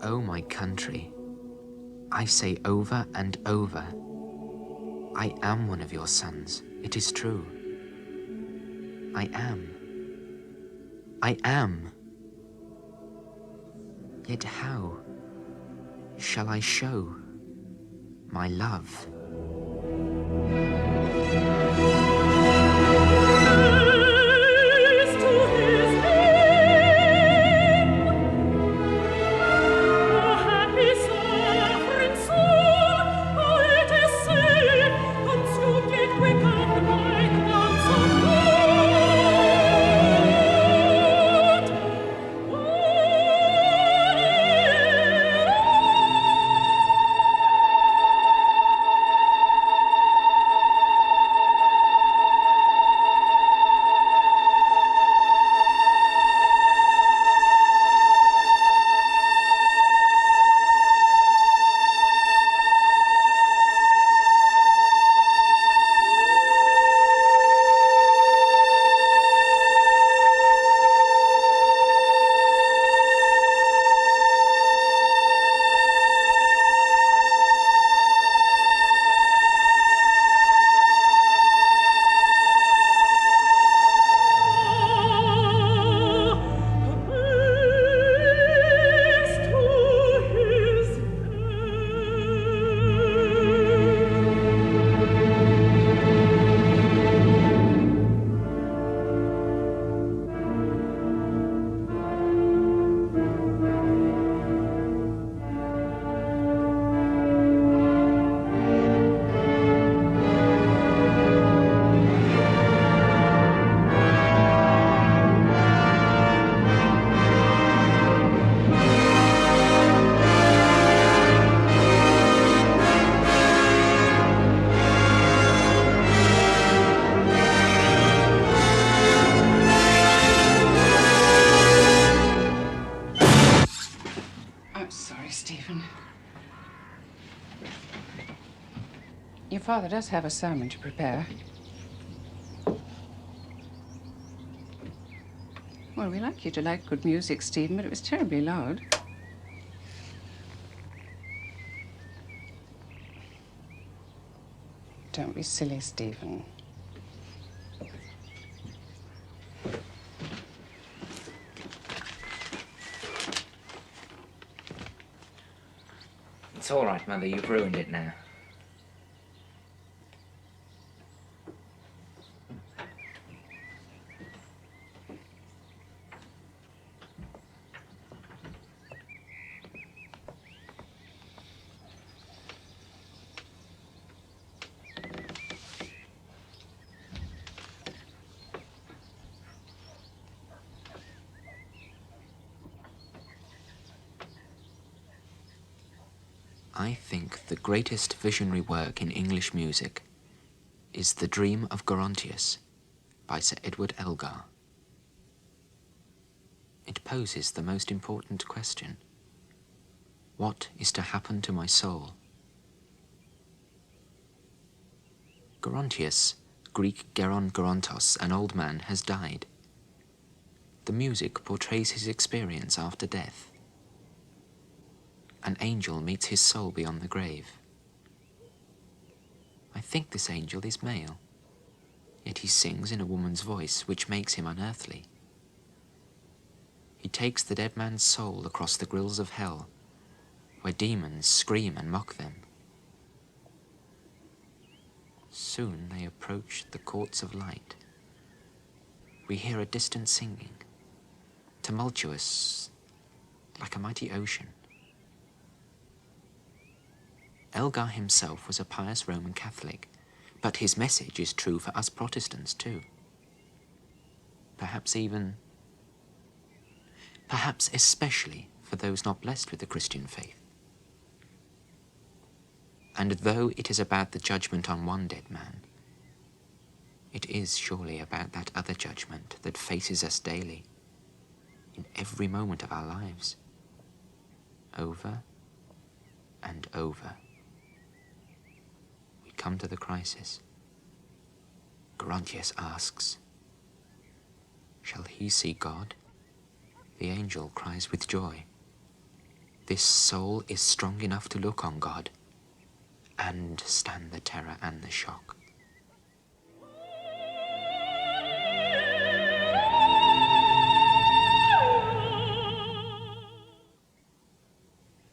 O my country, I say over and over, I am one of your sons, it is true. I am. I am. Yet how shall I show my love? Your father does have a sermon to prepare. Well, we like you to like good music, Stephen, but it was terribly loud. Don't be silly, Stephen. It's all right, Mother. You've ruined it now. I think the greatest visionary work in English music is The Dream of Gerontius by Sir Edward Elgar. It poses the most important question. What is to happen to my soul? Gerontius, Greek Geron Gerontos, an old man, has died. The music portrays his experience after death. An angel meets his soul beyond the grave. I think this angel is male, yet he sings in a woman's voice which makes him unearthly. He takes the dead man's soul across the grills of hell, where demons scream and mock them. Soon they approach the courts of light. We hear a distant singing, tumultuous, like a mighty ocean. Elgar himself was a pious Roman Catholic, but his message is true for us Protestants too. Perhaps especially for those not blessed with the Christian faith. And though it is about the judgment on one dead man, it is surely about that other judgment that faces us daily, in every moment of our lives, over and over. We come to the crisis. Gerontius asks, shall he see God? The angel cries with joy, This soul is strong enough to look on God and stand the terror and the shock.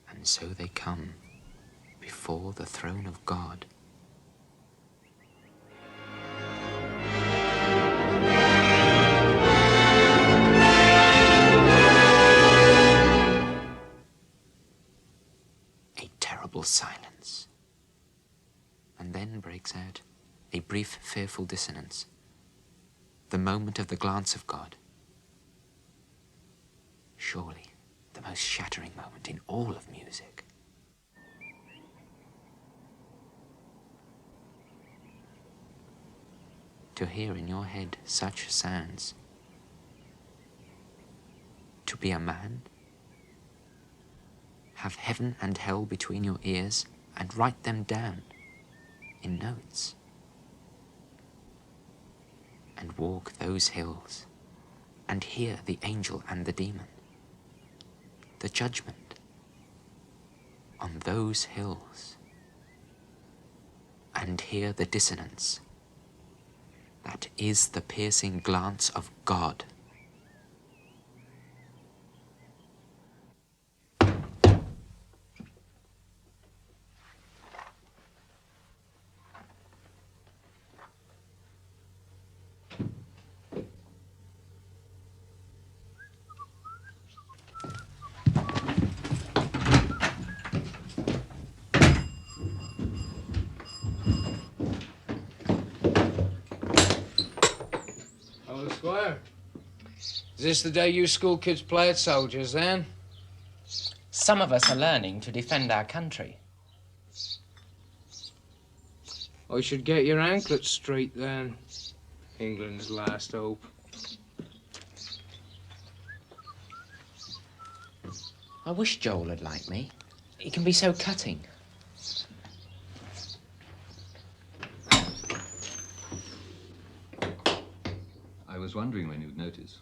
And so they come before the throne of God. A terrible silence. And then breaks out a brief, fearful dissonance. The moment of the glance of God. Surely the most shattering moment in all of music. To hear in your head such sounds. To be a man. Have heaven and hell between your ears and write them down in notes. And walk those hills and hear the angel and the demon. The judgment on those hills, and hear the dissonance that is the piercing glance of God. Squire, is this the day you school kids play at soldiers, then? Some of us are learning to defend our country. I should get your anklets straight, then. England's last hope. I wish Joel had liked me. He can be so cutting. I was wondering when you'd notice.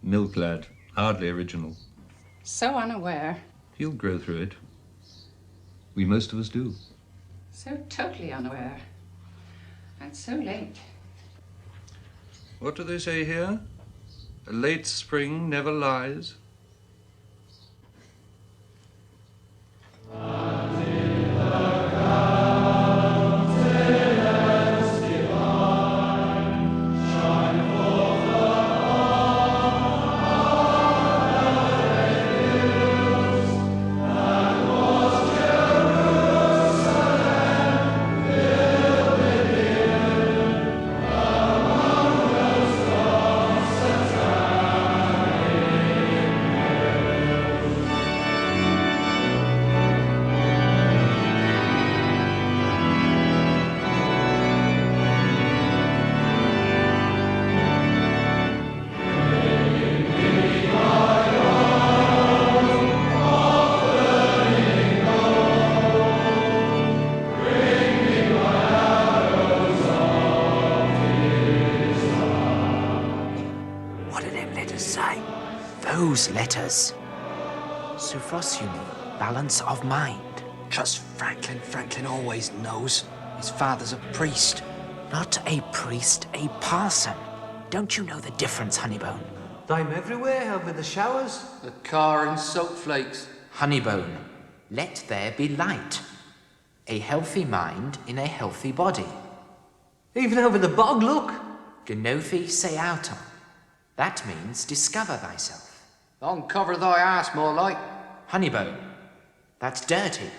Milk lad, hardly original. So unaware. He'll grow through it. We most of us do. So totally unaware. And so late. What do they say here? A late spring never lies. Those letters. Sophrosyne, balance of mind. Trust Franklin. Franklin always knows. His father's a priest. Not a priest, a parson. Don't you know the difference, Honeybone? I'm everywhere, over the showers. The car and soap flakes. Honeybone, let there be light. A healthy mind in a healthy body. Even over the bog, look. Genothi seauton. That means discover thyself. Uncover thy ass, more like. Honeybone, that's dirty.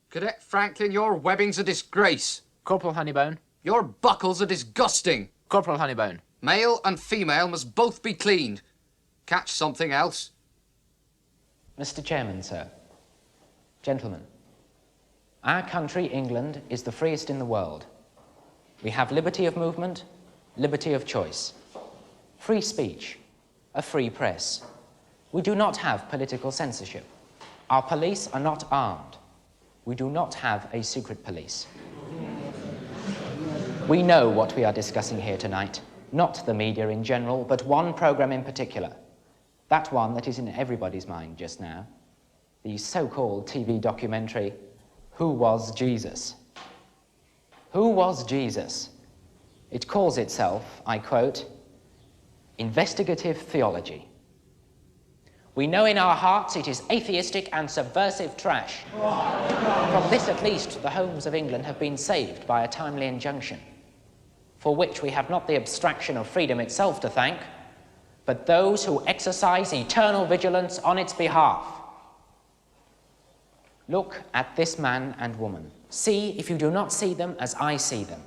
Cadet Franklin, your webbing's a disgrace. Corporal Honeybone. Your buckles are disgusting. Corporal Honeybone. Male and female must both be cleaned. Catch something else. Mr. Chairman, sir. Gentlemen, our country, England, is the freest in the world. We have liberty of movement, liberty of choice, free speech, a free press. We do not have political censorship. Our police are not armed. We do not have a secret police. We know what we are discussing here tonight, not the media in general, but one program in particular. That one that is in everybody's mind just now. the so-called TV documentary, Who Was Jesus? Who was Jesus? It calls itself, I quote, investigative theology. We know in our hearts it is atheistic and subversive trash. From this at least, the homes of England have been saved by a timely injunction, for which we have not the abstraction of freedom itself to thank, but those who exercise eternal vigilance on its behalf. Look at this man and woman. See, if you do not see them as I see them.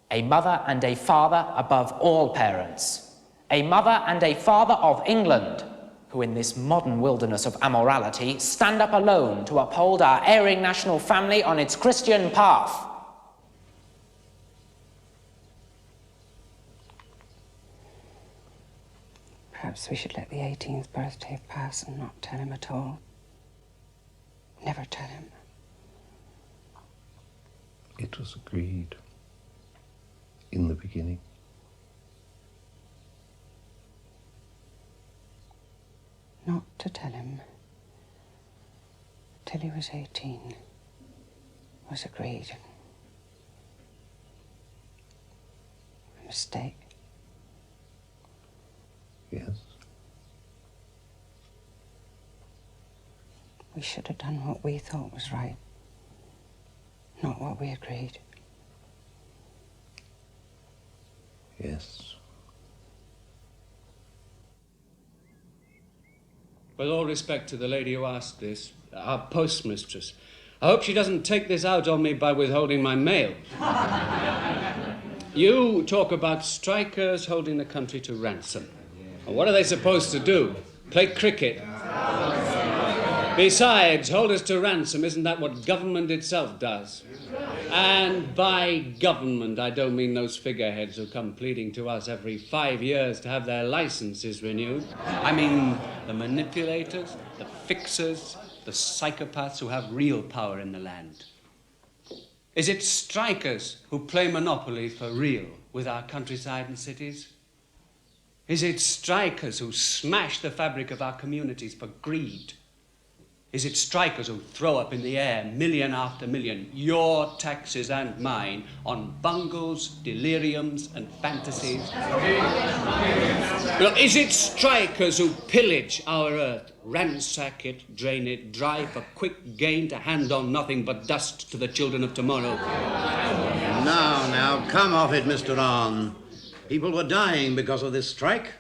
A mother and a father above all parents. A mother and a father of England, who in this modern wilderness of amorality stand up alone to uphold our erring national family on its Christian path. Perhaps we should let the 18th birthday pass and not tell him at all. Never tell him. It was agreed in the beginning. Not to tell him till he was 18 was agreed. A mistake. Yes. We should have done what we thought was right, not what we agreed. Yes. With all respect to the lady who asked this, our postmistress, I hope she doesn't take this out on me by withholding my mail. You talk about strikers holding the country to ransom. And what are they supposed to do? Play cricket? Besides, hold us to ransom, isn't that what government itself does? And by government, I don't mean those figureheads who come pleading to us every 5 years to have their licenses renewed. I mean the manipulators, the fixers, the psychopaths who have real power in the land. Is it strikers who play monopoly for real with our countryside and cities? Is it strikers who smash the fabric of our communities for greed? Is it strikers who throw up in the air, million after million, your taxes and mine, on bungles, deliriums, and fantasies? Well, is it strikers who pillage our earth, ransack it, drain it dry for quick gain to hand on nothing but dust to the children of tomorrow? Now, come off it, Mr. On. People were dying because of this strike.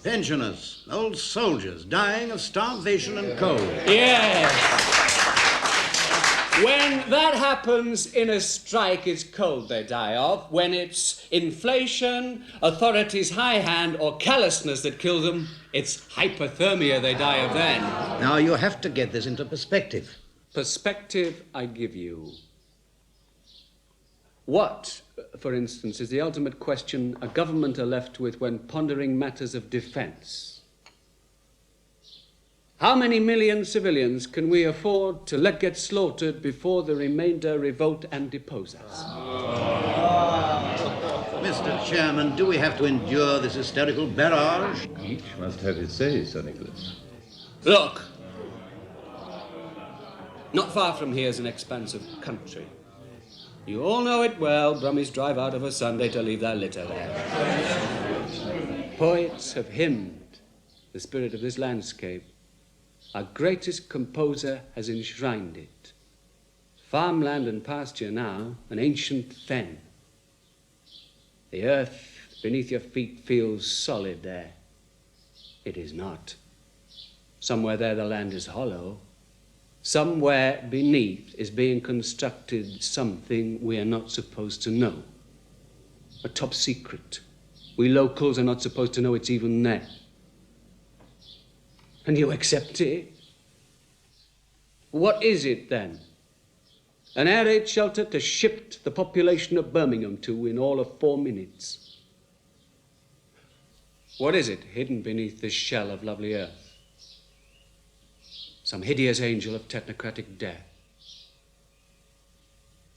Pensioners, old soldiers, dying of starvation and cold. Yes. When that happens in a strike, it's cold they die of. When it's inflation, authorities' high hand, or callousness that kills them, it's hypothermia they die of then. Now, you have to get this into perspective. Perspective I give you. What, for instance, is the ultimate question a government are left with when pondering matters of defense? How many million civilians can we afford to let get slaughtered before the remainder revolt and depose us? Mr. Chairman, do we have to endure this hysterical barrage? Each must have his say, Sir Nicholas. Look, not far from here is an expanse of country. You all know it well. Brummies drive out of a Sunday to leave their litter there. Poets have hymned the spirit of this landscape. Our greatest composer has enshrined it. Farmland and pasture now, an ancient fen. The earth beneath your feet feels solid there. It is not. Somewhere there the land is hollow. Somewhere beneath is being constructed something we are not supposed to know. A top secret. We locals are not supposed to know it's even there. And you accept it? What is it then? An air raid shelter to shift the population of Birmingham to in all of 4 minutes. What is it hidden beneath this shell of lovely earth? Some hideous angel of technocratic death.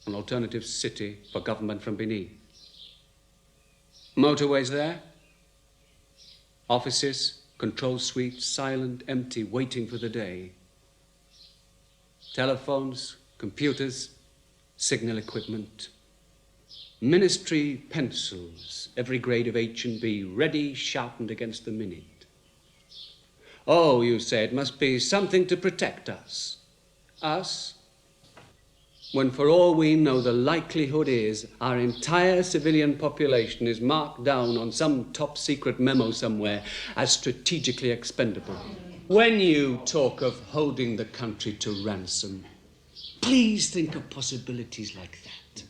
An alternative city for government from beneath. Motorways there. Offices, Control suite, silent, empty, waiting for the day. Telephones, computers, signal equipment. Ministry pencils, every grade of H&B, ready, sharpened against the minute. Oh, you say, it must be something to protect us. Us? When for all we know, the likelihood is our entire civilian population is marked down on some top-secret memo somewhere as strategically expendable. When you talk of holding the country to ransom, please think of possibilities like that.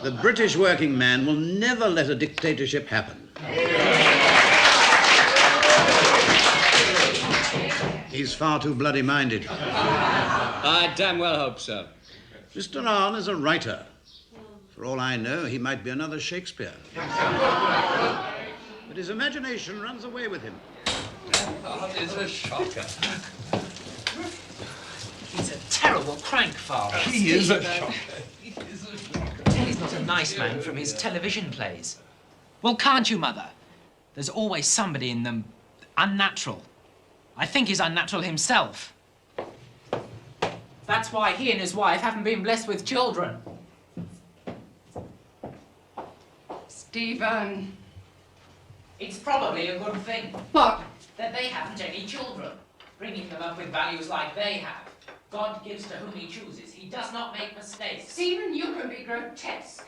The British working man will never let a dictatorship happen. He's far too bloody-minded. I damn well hope so. Mr. Arne is a writer. For all I know, he might be another Shakespeare. But his imagination runs away with him. That is a shocker. He's a terrible crank, Father. He is a shocker. He's not a nice man from his television plays. Well, can't you, Mother? There's always somebody in them unnatural. I think he's unnatural himself. That's why he and his wife haven't been blessed with children. Stephen. It's probably a good thing. What? That they haven't any children. Bringing them up with values like they have. God gives to whom he chooses. He does not make mistakes. Stephen, you can be grotesque.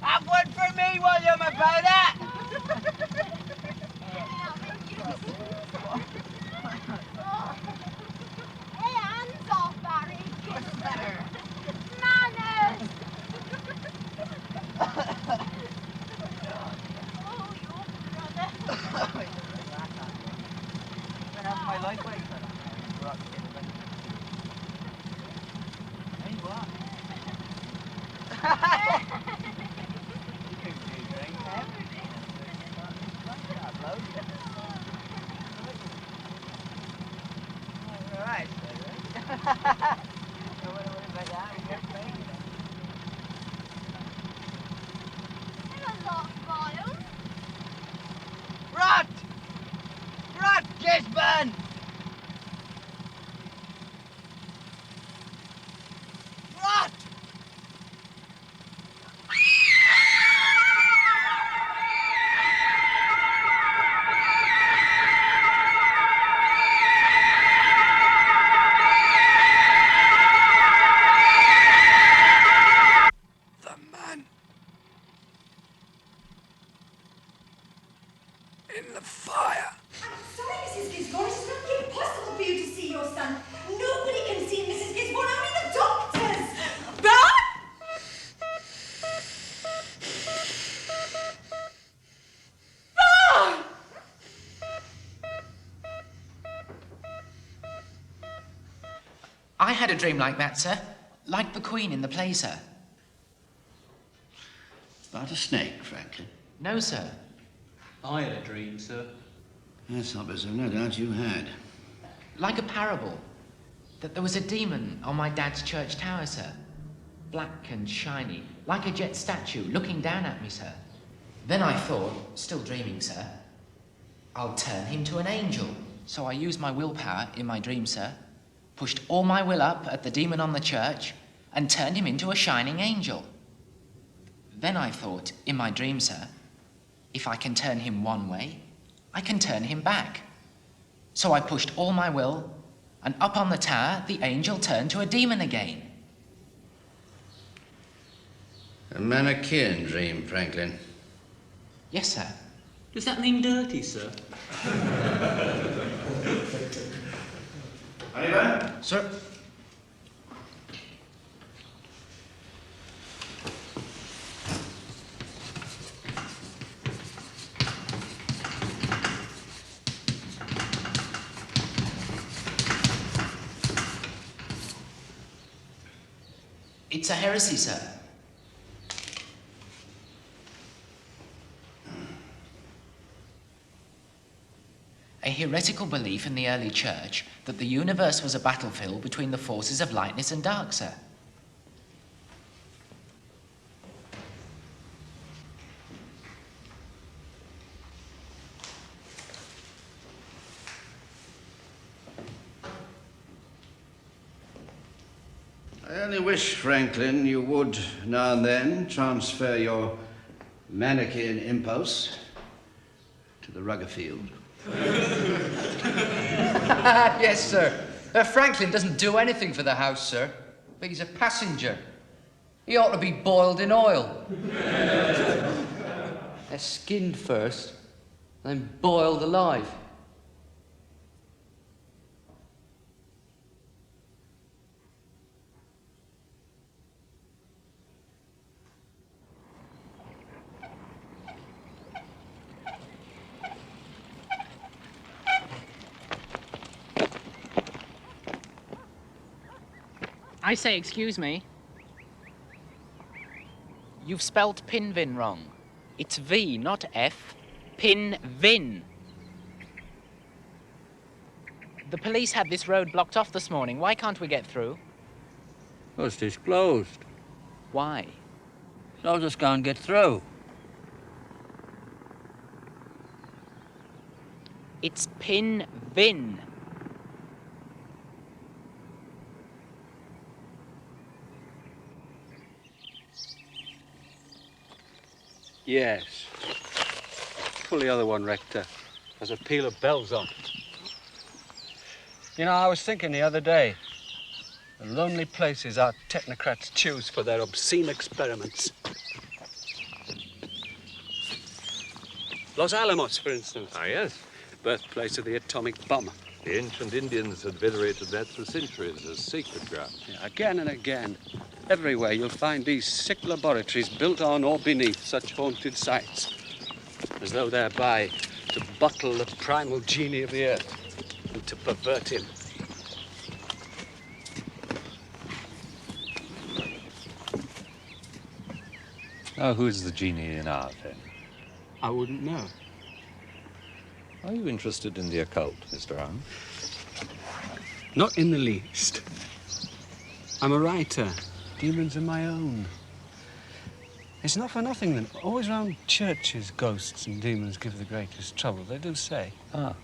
Have one for me, William, about that! Hey, hands off, Barry. Kiss her. Manners! Oh, your brother. That's my life, wait for that. Hey, what? Rot! Rot, Gisborne! Rot! The man in the fire. I'm sorry, Mrs. Gisborne. It's not impossible for you to see your son. Nobody can see Mrs. Gisborne, only the doctors. I had a dream like that, sir. Like the Queen in the play, sir. About a snake, Franklin. No, sir. I had a dream, sir. Yes, officer, no doubt you had. Like a parable. That there was a demon on my dad's church tower, sir. Black and shiny, like a jet statue, looking down at me, sir. Then I thought, still dreaming, sir, I'll turn him to an angel. So I used my willpower in my dream, sir, pushed all my will up at the demon on the church, and turned him into a shining angel. Then I thought, in my dream, sir, if I can turn him one way, I can turn him back. So I pushed all my will, and up on the tower, the angel turned to a demon again. A Manichaean dream, Franklin. Yes, sir. Does that mean dirty, sir? Oliver? Sir? It's a heresy, sir. A heretical belief in the early church that the universe was a battlefield between the forces of lightness and dark, sir. I only wish, Franklin, you would now and then transfer your Manichaean impulse to the rugger field. Yes, sir. Franklin doesn't do anything for the house, sir. But he's a passenger. He ought to be boiled in oil. They're skinned first, then boiled alive. I say, excuse me. You've spelt Pinvin wrong. It's V, not F. Pinvin. The police had this road blocked off this morning. Why can't we get through? Well, it's closed. Why? Soldiers can't get through. It's Pinvin. Yes. Pull the other one, Rector. There's a peal of bells on. You know, I was thinking the other day, the lonely places our technocrats choose for their obscene experiments. Los Alamos, for instance. Ah, yes. Birthplace of the atomic bomb. The ancient Indians had venerated that for centuries as sacred ground. Yeah, again and again, everywhere you'll find these sick laboratories built on or beneath such haunted sites, as though thereby to bottle the primal genie of the earth and to pervert him. Oh, who's the genie in art, then? I wouldn't know. Are you interested in the occult, Mr. Arm? Not in the least. I'm a writer. Demons are my own. It's not for nothing that always round churches, ghosts and demons give the greatest trouble, they do say. Ah,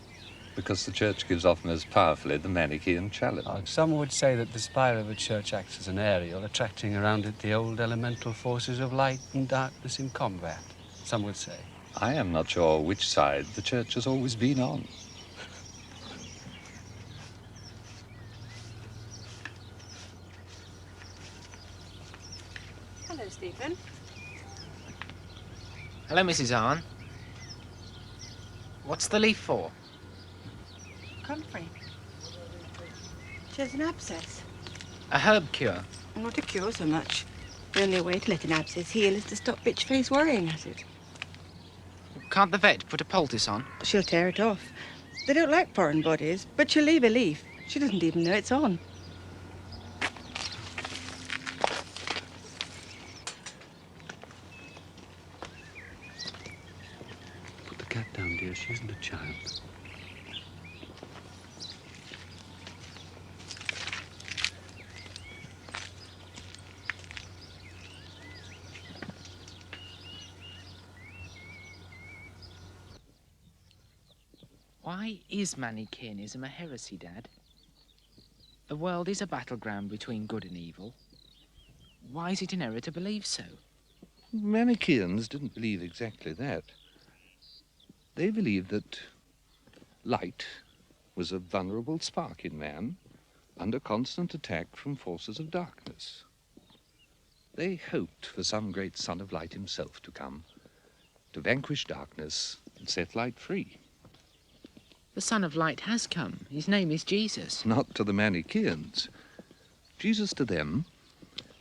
because the church gives off most powerfully the Manichaean challenge. Some would say that the spire of a church acts as an aerial, attracting around it the old elemental forces of light and darkness in combat. Some would say. I am not sure which side the church has always been on. Hello, Stephen. Hello, Mrs. Arn. What's the leaf for? Comfrey. She has an abscess. A herb cure? Not a cure so much. The only way to let an abscess heal is to stop bitch face worrying at it. Can't the vet put a poultice on? She'll tear it off. They don't like foreign bodies, but she'll leave a leaf. She doesn't even know it's on. Put the cat down, dear. She isn't a child. Why is Manichaeanism a heresy, Dad? The world is a battleground between good and evil. Why is it an error to believe so? Manichaeans didn't believe exactly that. They believed that light was a vulnerable spark in man under constant attack from forces of darkness. They hoped for some great son of light himself to come, to vanquish darkness and set light free. The Son of Light has come. His name is Jesus. Not to the Manichaeans. Jesus to them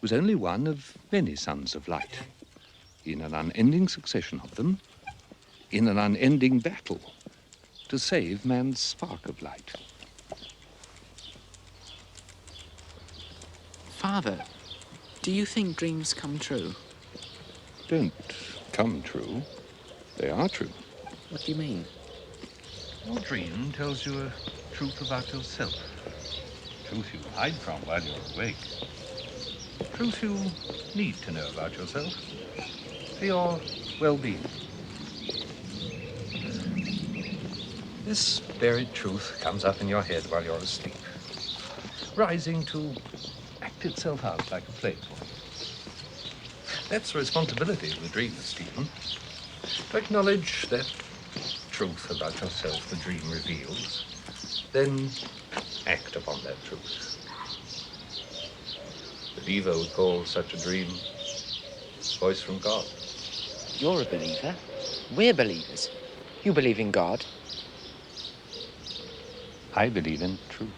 was only one of many sons of light, in an unending succession of them, in an unending battle to save man's spark of light. Father, do you think dreams come true? Don't come true. They are true. What do you mean? Your dream tells you a truth about yourself. Truth you hide from while you're awake. Truth you need to know about yourself for your well-being. This buried truth comes up in your head while you're asleep, rising to act itself out like a play for you. That's the responsibility of the dreamer, Stephen. To acknowledge that truth about yourself the dream reveals, then act upon that truth. The believer would call such a dream voice from God. You're a believer. We're believers. You believe in God. I believe in truth.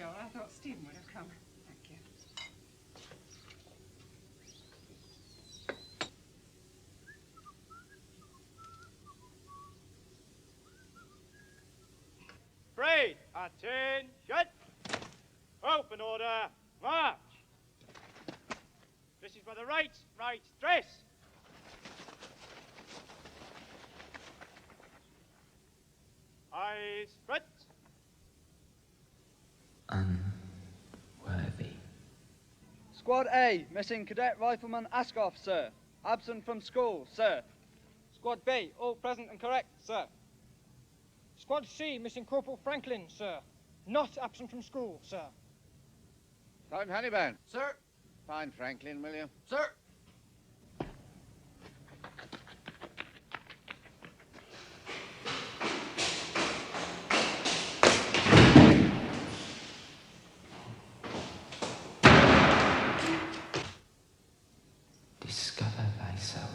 Joel. I thought Stephen would have come. Thank you. Parade, attention! Open order, march! This is for the right dress! Eyes front. Unworthy. Squad A, missing Cadet Rifleman Askoff, sir. Absent from school, sir. Squad B, all present and correct, sir. Squad C, missing Corporal Franklin, sir. Not absent from school, sir. Sergeant Honeyburn. Sir. Find Franklin, will you? Sir. Discover thyself.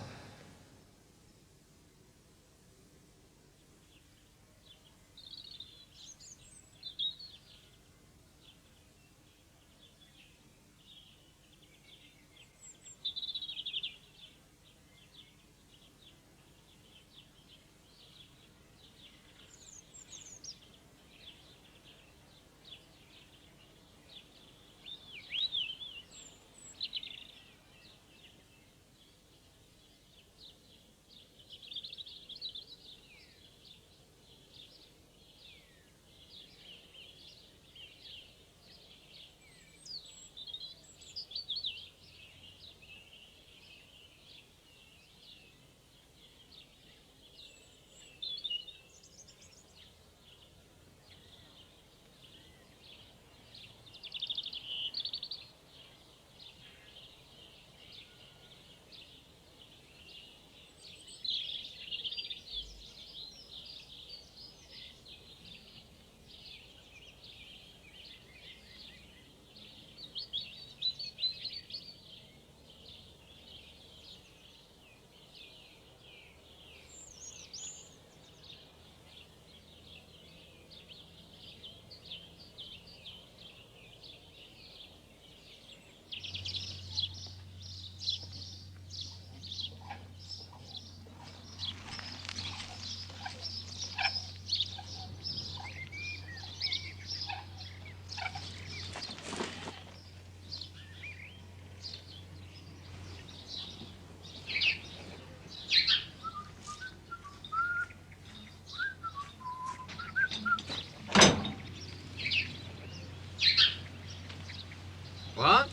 What?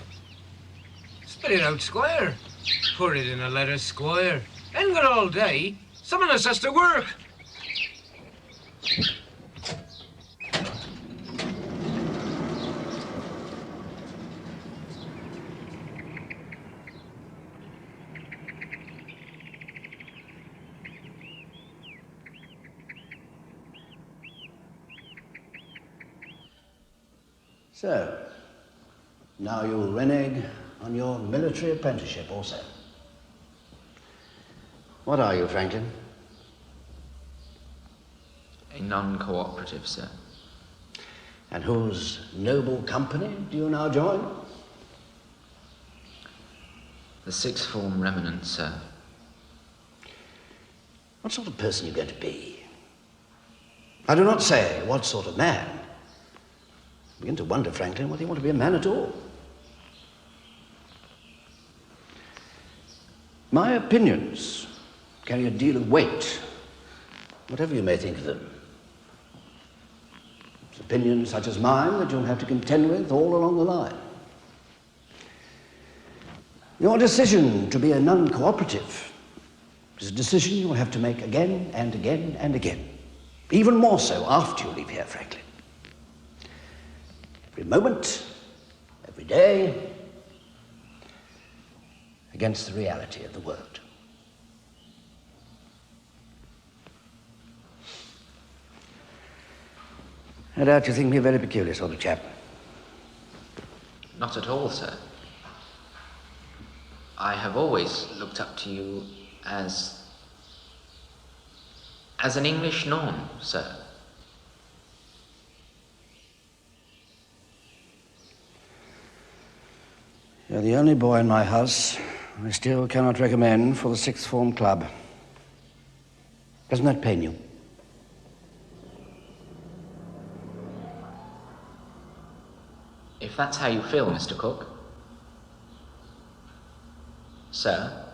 Spit it out, Squire. Put it in a letter, Squire. Ain't got all day. Some of us has to work. So, now you'll renege on your military apprenticeship also. What are you, Franklin? A non-cooperative, sir. And whose noble company do you now join? The Sixth Form Remnant, sir. What sort of person are you going to be? I do not say what sort of man. I begin to wonder, Franklin, whether you want to be a man at all. My opinions carry a deal of weight, whatever you may think of them. It's opinions such as mine that you'll have to contend with all along the line. Your decision to be a non-cooperative is a decision you'll have to make again and again and again, even more so after you leave here, Franklin. Every moment, every day, against the reality of the world. No doubt you think me a very peculiar sort of chap. Not at all, sir. I have always looked up to you as an English norm, sir. You're the only boy in my house I still cannot recommend for the sixth form club. Doesn't that pain you? If that's how you feel, Mr. Cook. Sir?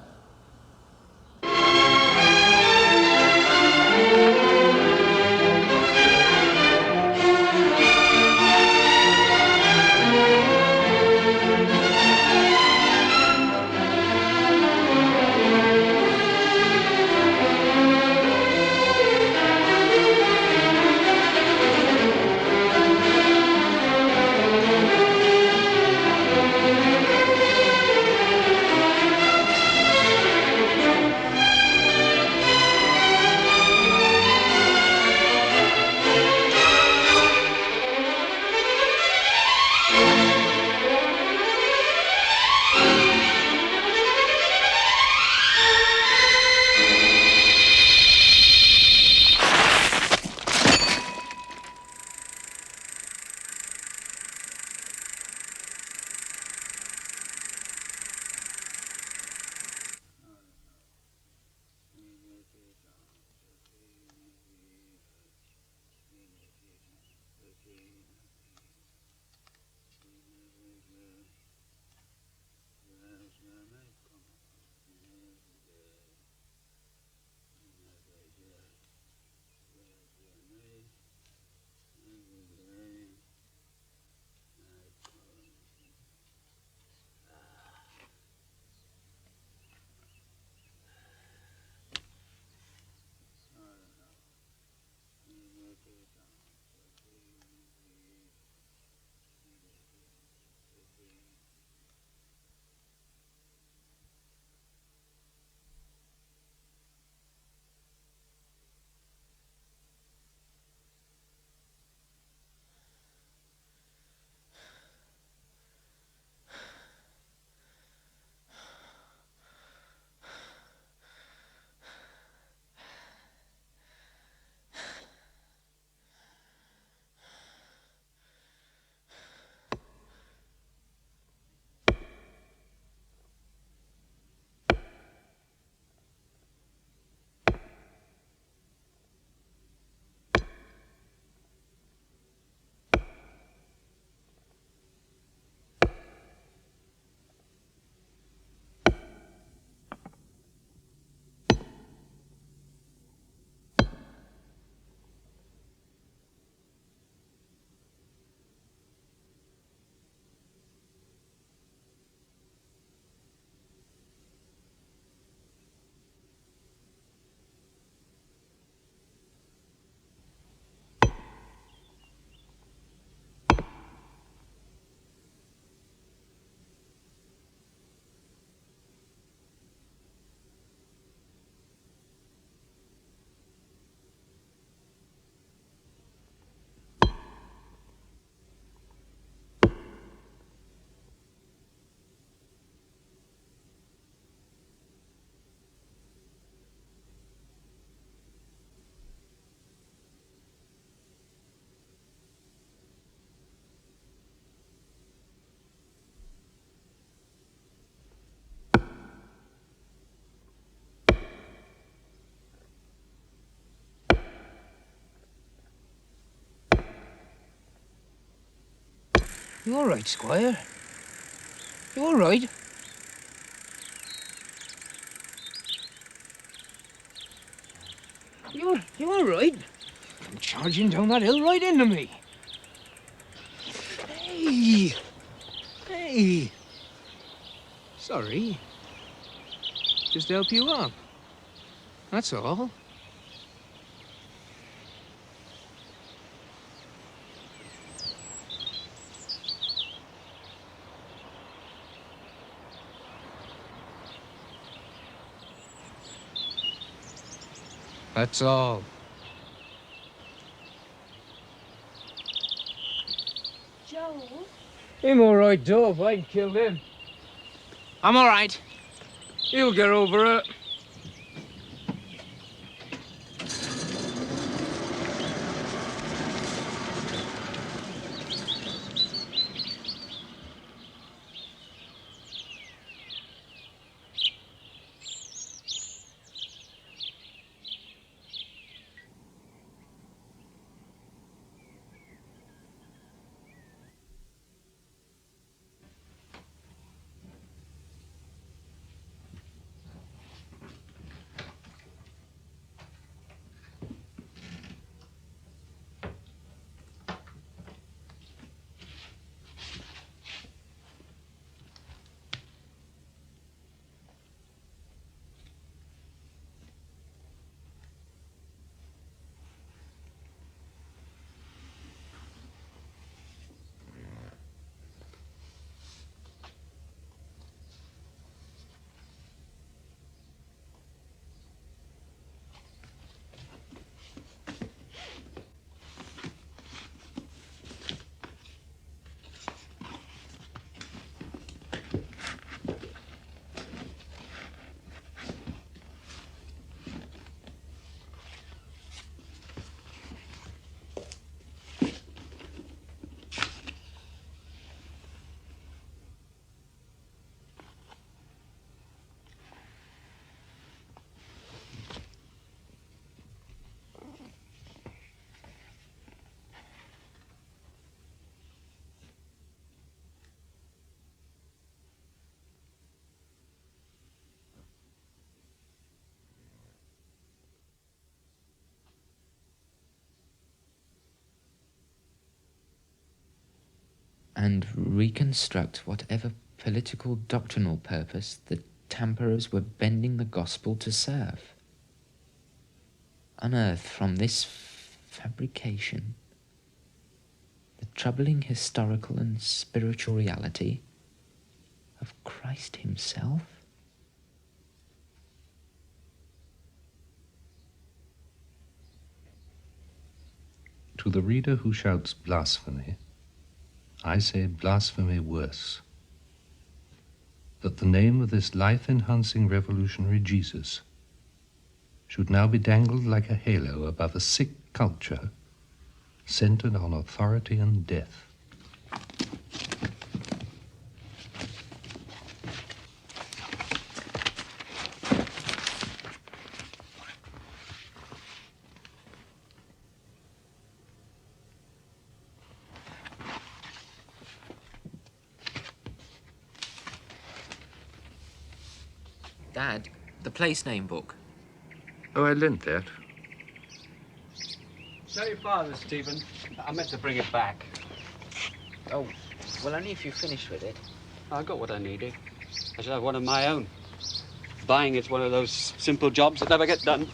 You all right, Squire? You all right? You all right? I'm charging down that hill right into me. Hey! Hey! Sorry. Just to help you up. That's all. That's all. Joel? Him all right, Dove. I killed him. I'm all right. He'll get over it. and reconstruct whatever political doctrinal purpose the tamperers were bending the gospel to serve. Unearth from this fabrication the troubling historical and spiritual reality of Christ himself. To the reader who shouts blasphemy, I say blasphemy worse. That the name of this life-enhancing revolutionary Jesus should now be dangled like a halo above a sick culture centered on authority and death. Dad, the place name book. Oh, I lent that. Tell your father, Stephen. I meant to bring it back. Oh, well, only if you finished with it. I got what I needed. I should have one of my own. Buying it's one of those simple jobs that never get done.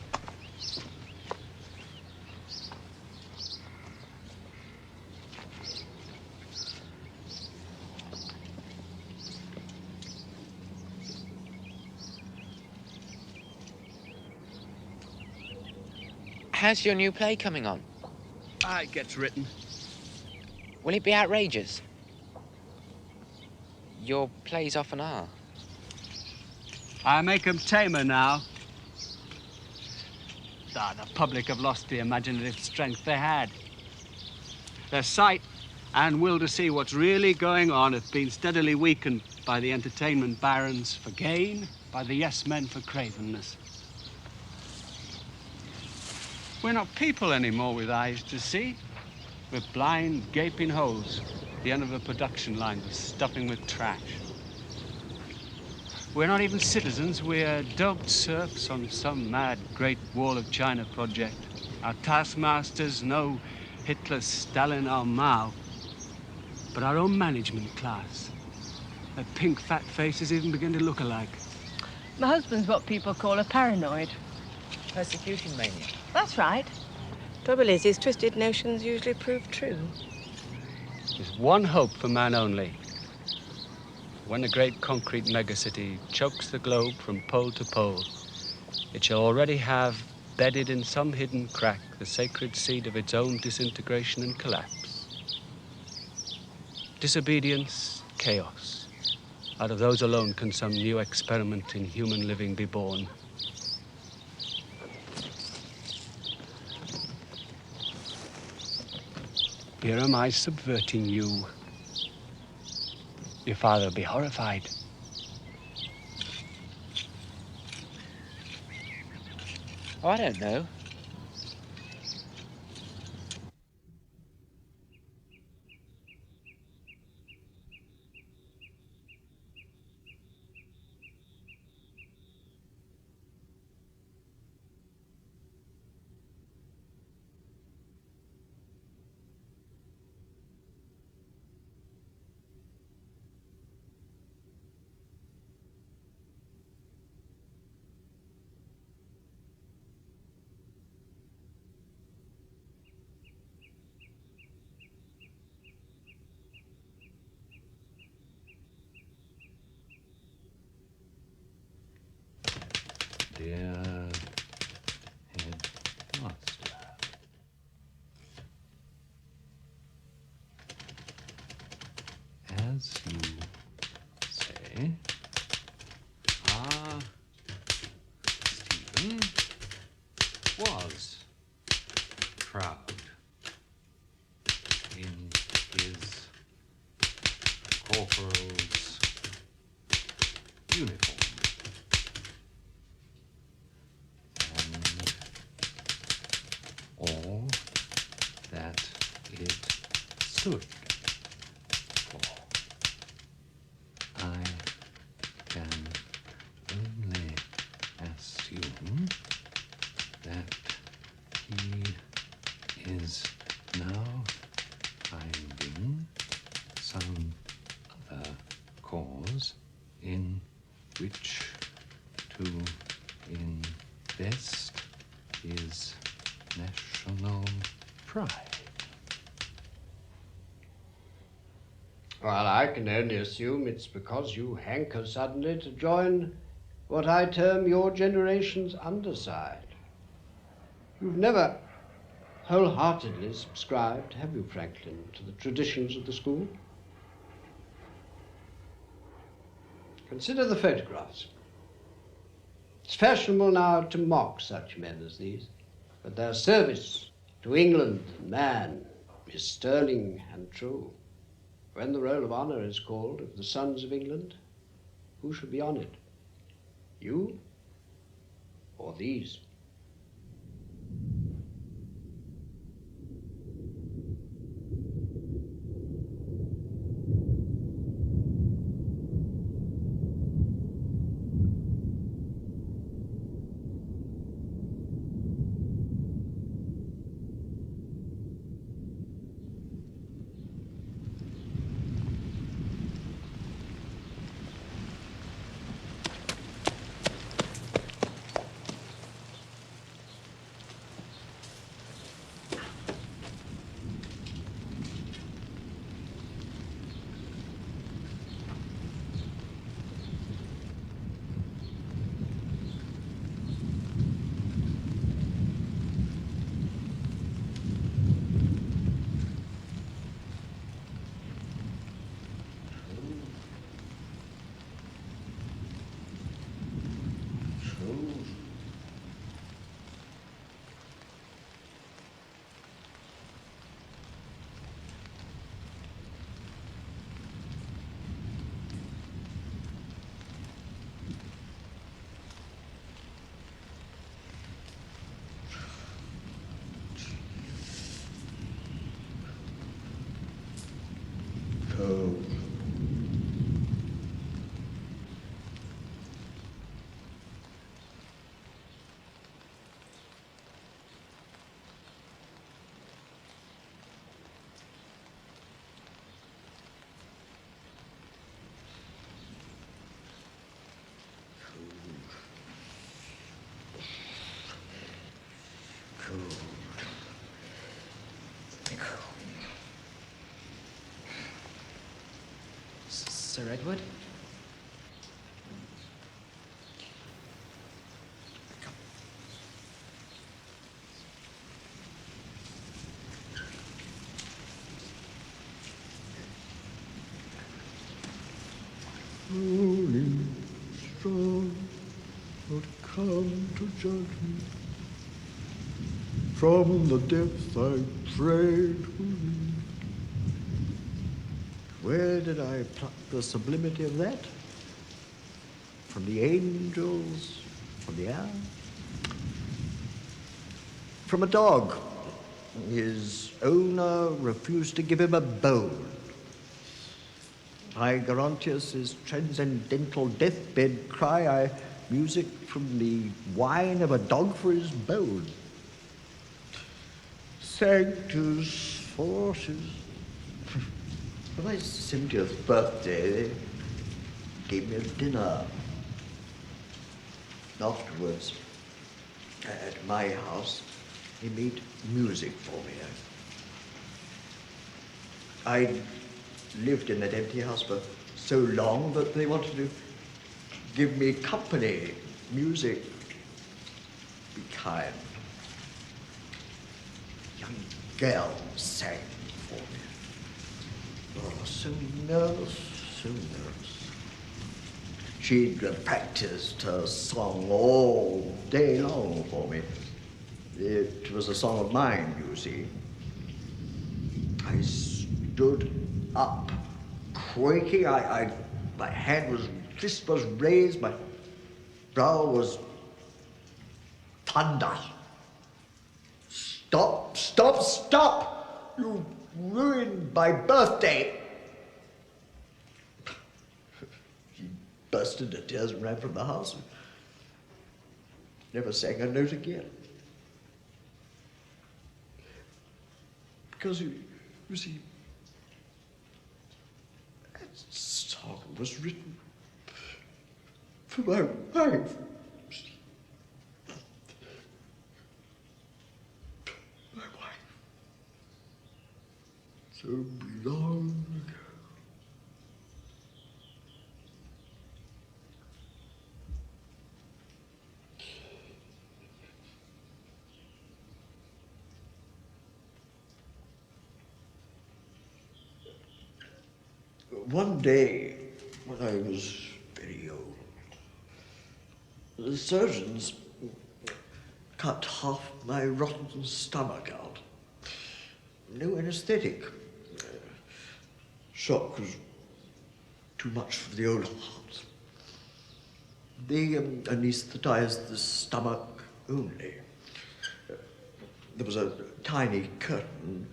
How's your new play coming on? It gets written. Will it be outrageous? Your plays often are. I make 'em tamer now. The public have lost the imaginative strength they had. Their sight and will to see what's really going on have been steadily weakened by the entertainment barons for gain, by the yes-men for cravenness. We're not people anymore with eyes to see. We're blind, gaping holes at the end of a production line that's stuffing with trash. We're not even citizens. We're doped serfs on some mad Great Wall of China project. Our taskmasters know Hitler, Stalin, or Mao, but our own management class. Their pink, fat faces even begin to look alike. My husband's what people call a paranoid. Persecution mania. That's right. Trouble is, his twisted notions usually prove true. There's one hope for man only. When the great concrete megacity chokes the globe from pole to pole, it shall already have bedded in some hidden crack the sacred seed of its own disintegration and collapse. Disobedience, chaos. Out of those alone can some new experiment in human living be born. Here am I subverting you. Your father will be horrified. Oh, I don't know. Dear headmaster, as you say, Stephen was proud in his corporal's uniform. All that it stood for. I can only assume that he is now finding some in which to invest his national pride. Well, I can only assume it's because you hanker suddenly to join what I term your generation's underside. You've never wholeheartedly subscribed, have you, Franklin, to the traditions of the school? Consider the photographs. It's fashionable now to mock such men as these, but their service to England and man is sterling and true. When the roll of honour is called of the sons of England, who should be on it? You or these? Sir Edward? Holy strong, would come to judge me. From the depths I prayed to thee. Where did I pluck the sublimity of that? From the angels, from the air? From a dog. His owner refused to give him a bone. I Gerontius' transcendental deathbed cry, I music from the wine of a dog for his bone. Sanctus forces. For my 70th birthday, they gave me a dinner. Afterwards, at my house, they made music for me. I lived in that empty house for so long that they wanted to give me company, music, be kind. Young girl sang for me. Oh, so nervous, so nervous. She'd practiced her song all day long for me. It was a song of mine, you see. I stood up, quaking. My fist was raised, my brow was thunder. Stop, stop, stop! You ruined my birthday. She burst into tears and ran from the house. Never sang a note again. Because, you see, that song was written for my wife. My wife. So long ago. One day, when I was very old, the surgeons cut half my rotten stomach out. No anesthetic. Shock was too much for the old heart. They anesthetized the stomach only. There was a tiny curtain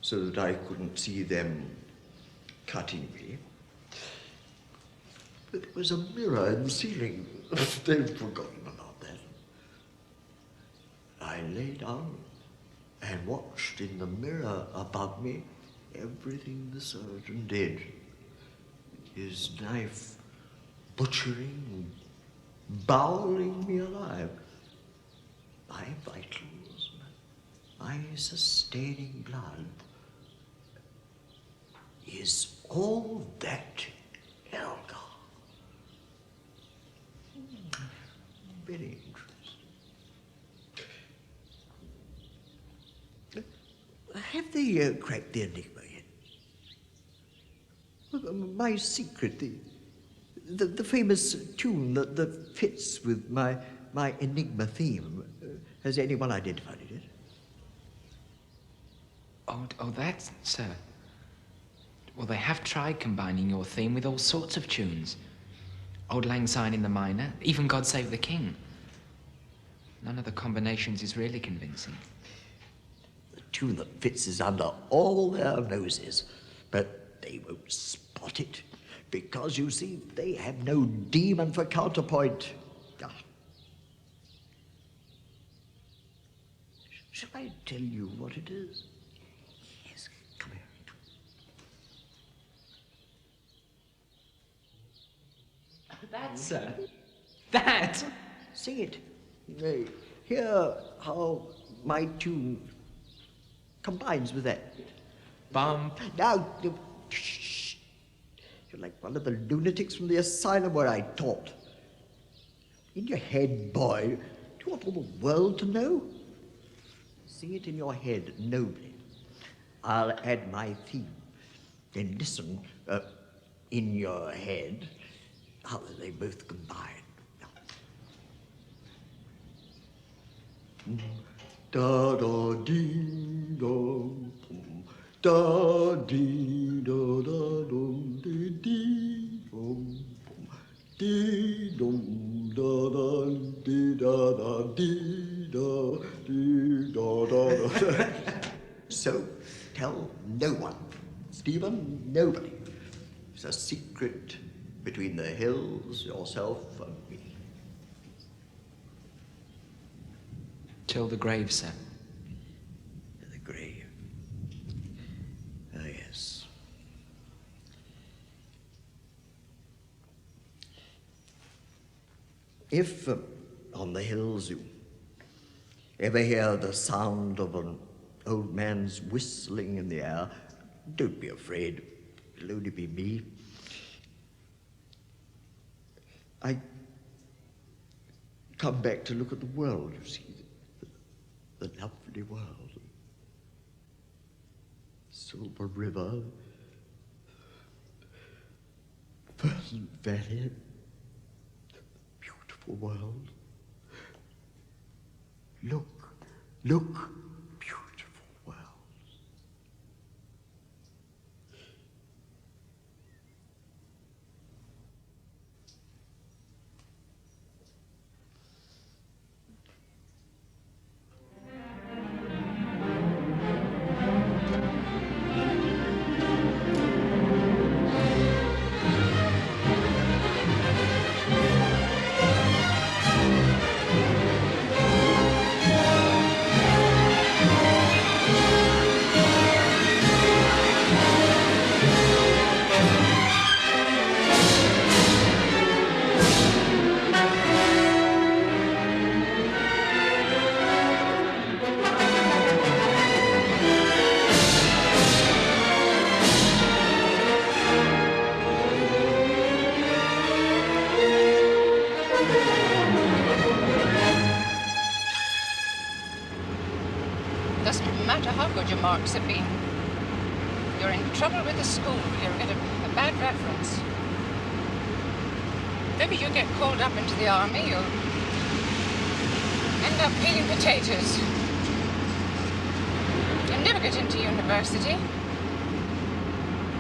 so that I couldn't see them cutting me. But there was a mirror in the ceiling. They'd forgotten about that. I lay down and watched in the mirror above me everything the surgeon did. His knife butchering, bowling me alive. My vitals, my sustaining blood. Is all that Helga? Very interesting. Have they cracked the enigma yet? My secret, the famous tune that fits with my enigma theme. Has anyone identified it yet? Oh, that, sir. Well, they have tried combining your theme with all sorts of tunes. Old Lang Syne in the minor, even God Save the King. None of the combinations is really convincing. The tune that fits is under all their noses, but they won't spot it, because, you see, they have no demon for counterpoint. Shall I tell you what it is? Yes, come here. That, sir. That! Sing it. Hear how my tune combines with that. Bump. Now, shh. You're like one of the lunatics from the asylum where I taught. In your head, boy. Do you want all the world to know? Sing it in your head nobly. I'll add my theme. Then listen in your head how they both combine. Da da dee dum, da dee da da dum, dee dee dum, dee dum da da dee da da dee da dee da da da. So tell no one, Stephen, nobody. It's a secret between the hills, yourself, and me. Till the grave, sir. The grave. Ah, yes. If on the hills you ever hear the sound of an old man's whistling in the air, don't be afraid. It'll only be me. I come back to look at the world, you see, the lovely world. Silver River, Pleasant Valley, beautiful world. Look, beautiful world. how good your marks have been. You're in trouble with the school. You'll get a bad reference. Maybe you get called up into the army, you'll end up peeling potatoes. You'll never get into university.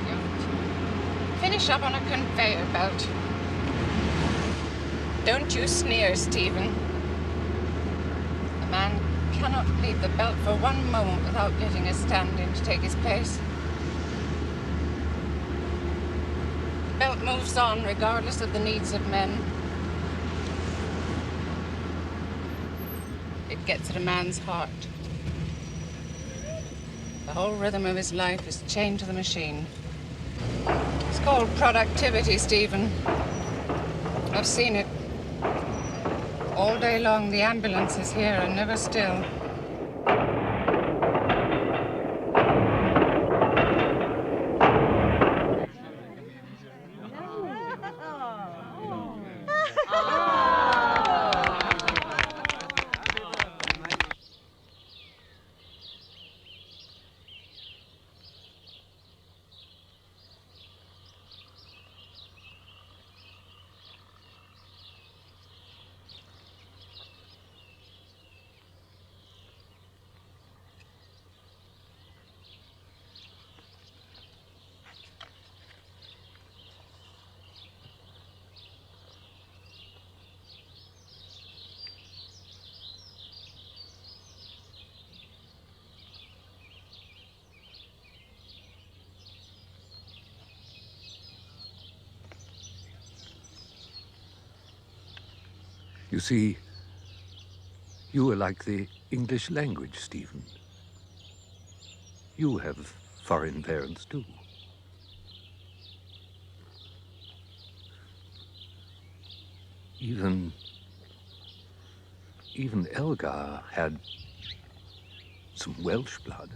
You'll finish up on a conveyor belt. Don't you sneer, Stephen. A man cannot leave the belt for one moment without getting a stand-in to take his place. The belt moves on regardless of the needs of men. It gets at a man's heart. The whole rhythm of his life is chained to the machine. It's called productivity, Stephen. I've seen it. All day long, the ambulance is here and never still. You see, you are like the English language, Stephen. You have foreign parents, too. Even Elgar had some Welsh blood.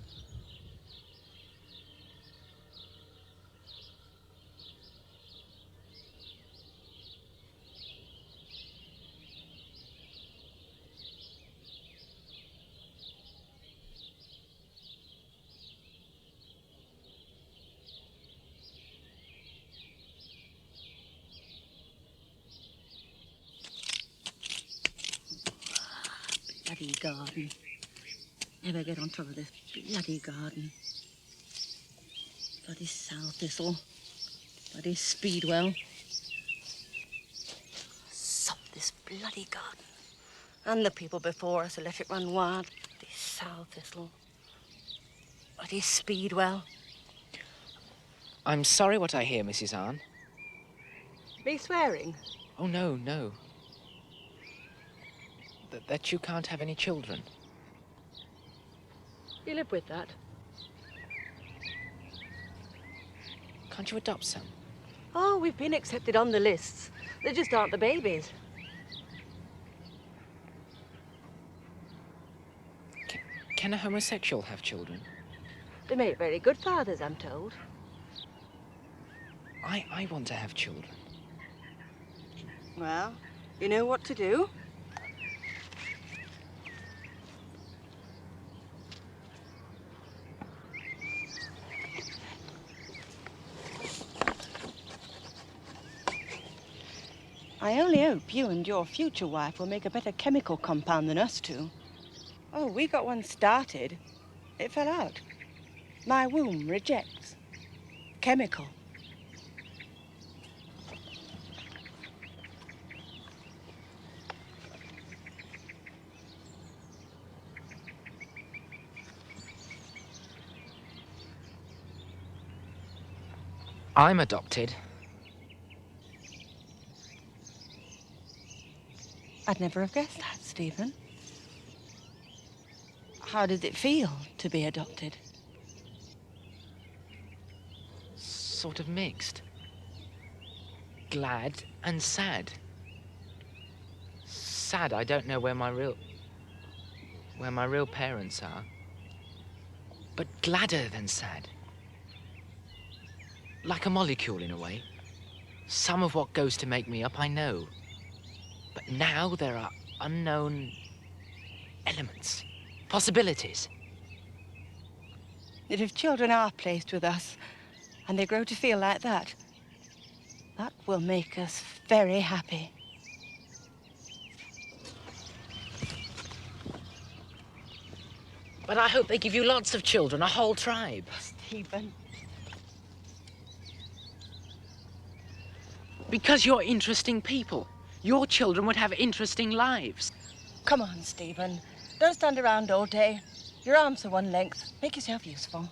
Bloody garden. Never get on top of this bloody garden. Bloody sow thistle. Bloody speedwell. Sod this bloody garden. And the people before us who let it run wild. Bloody sow thistle. Bloody speedwell. I'm sorry what I hear, Mrs. Arne. Be swearing? Oh, no, no. That you can't have any children. You live with that? Can't you adopt some? Oh, we've been accepted on the lists. They just aren't the babies. Can a homosexual have children? They make very good fathers, I'm told. I want to have children. Well, you know what to do. I only hope you and your future wife will make a better chemical compound than us two. Oh, we got one started. It fell out. My womb rejects. Chemical. I'm adopted. I'd never have guessed that, Stephen. How did it feel to be adopted? Sort of mixed. Glad and sad. Sad I don't know where my real parents are. But gladder than sad. Like a molecule in a way. Some of what goes to make me up I know. But now there are unknown elements, possibilities. that if children are placed with us and they grow to feel like that, that will make us very happy. But I hope they give you lots of children, a whole tribe. Stephen. Because you're interesting people. Your children would have interesting lives. Come on, Stephen. Don't stand around all day. Your arms are one length. Make yourself useful.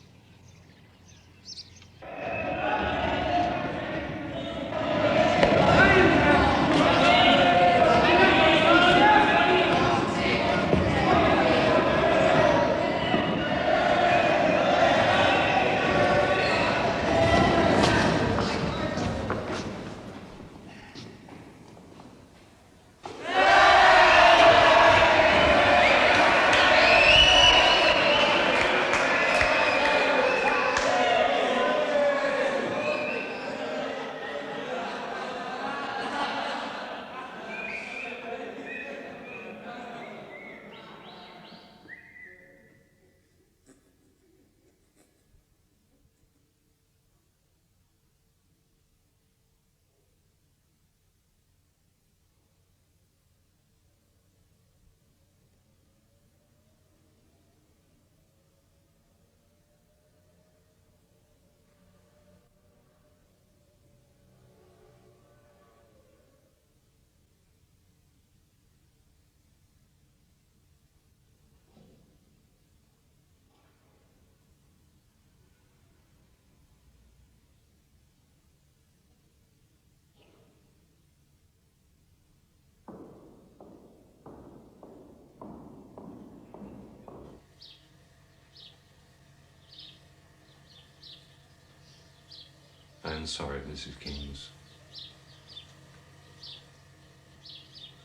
I am sorry, Mrs. Kings.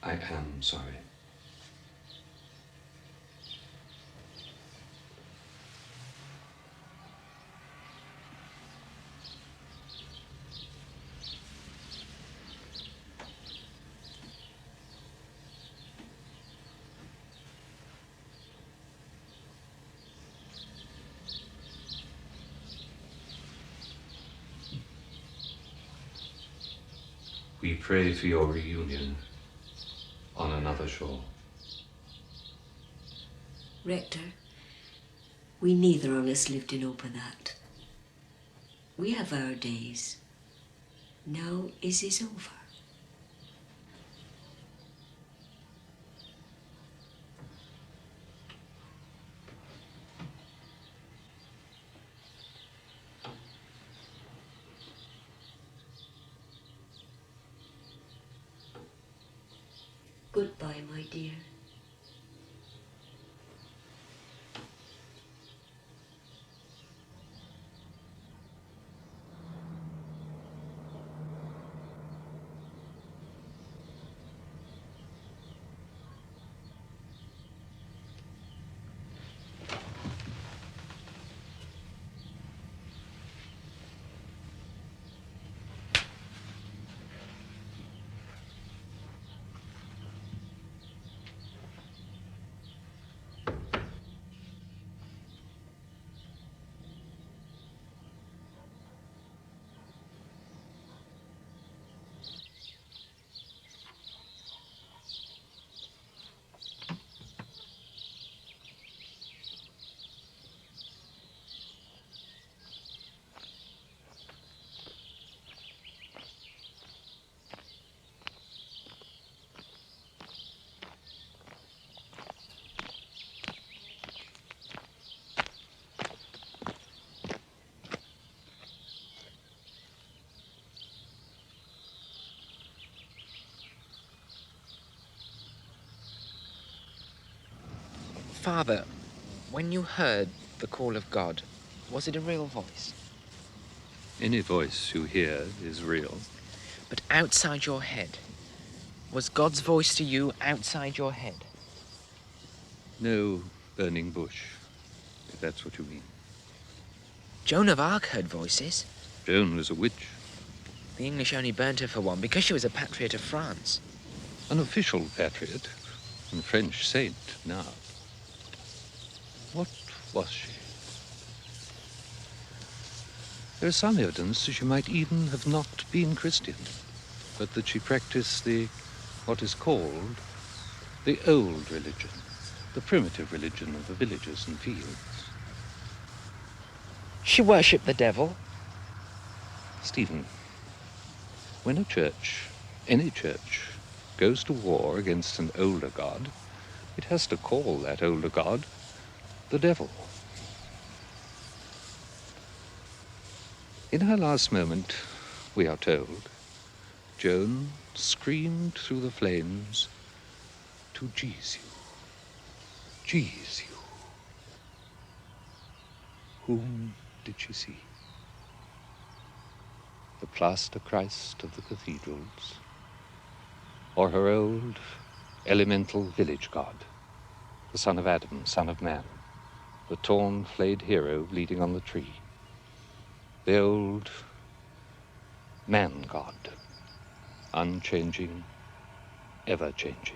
I am sorry. We pray for your reunion on another shore. Rector, we neither of us lived to know for that. We have our days. Now is it over. Goodbye, my dear. Father, when you heard the call of God, was it a real voice? Any voice you hear is real. But outside your head, was God's voice to you outside your head? No burning bush, if that's what you mean. Joan of Arc heard voices. Joan was a witch. The English only burnt her for one because she was a patriot of France. An official patriot, and French saint now. What was she? There is some evidence that she might even have not been Christian, but that she practiced what is called the old religion, the primitive religion of the villages and fields. She worshipped the devil? Stephen, when a church, any church, goes to war against an older god, it has to call that older god the devil. In her last moment, we are told, Joan screamed through the flames to Jesu. Jesu. Whom did she see? The plaster Christ of the cathedrals, or her old elemental village god, the son of Adam, son of man, the torn, flayed hero bleeding on the tree, the old man god, unchanging, ever-changing.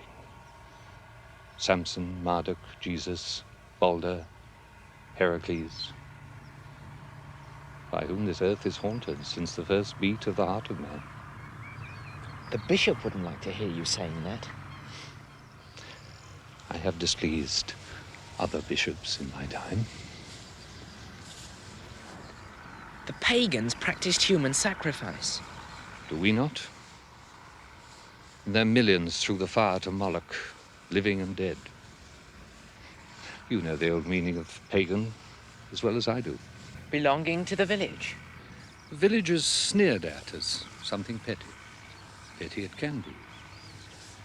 Samson, Marduk, Jesus, Balder, Heracles, by whom this earth is haunted since the first beat of the heart of man. The bishop wouldn't like to hear you saying that. I have displeased other bishops in my time. The pagans practiced human sacrifice. Do we not? Their millions threw the fire to Moloch, living and dead. You know the old meaning of pagan as well as I do. Belonging to the village. The village is sneered at as something petty. Petty it can be.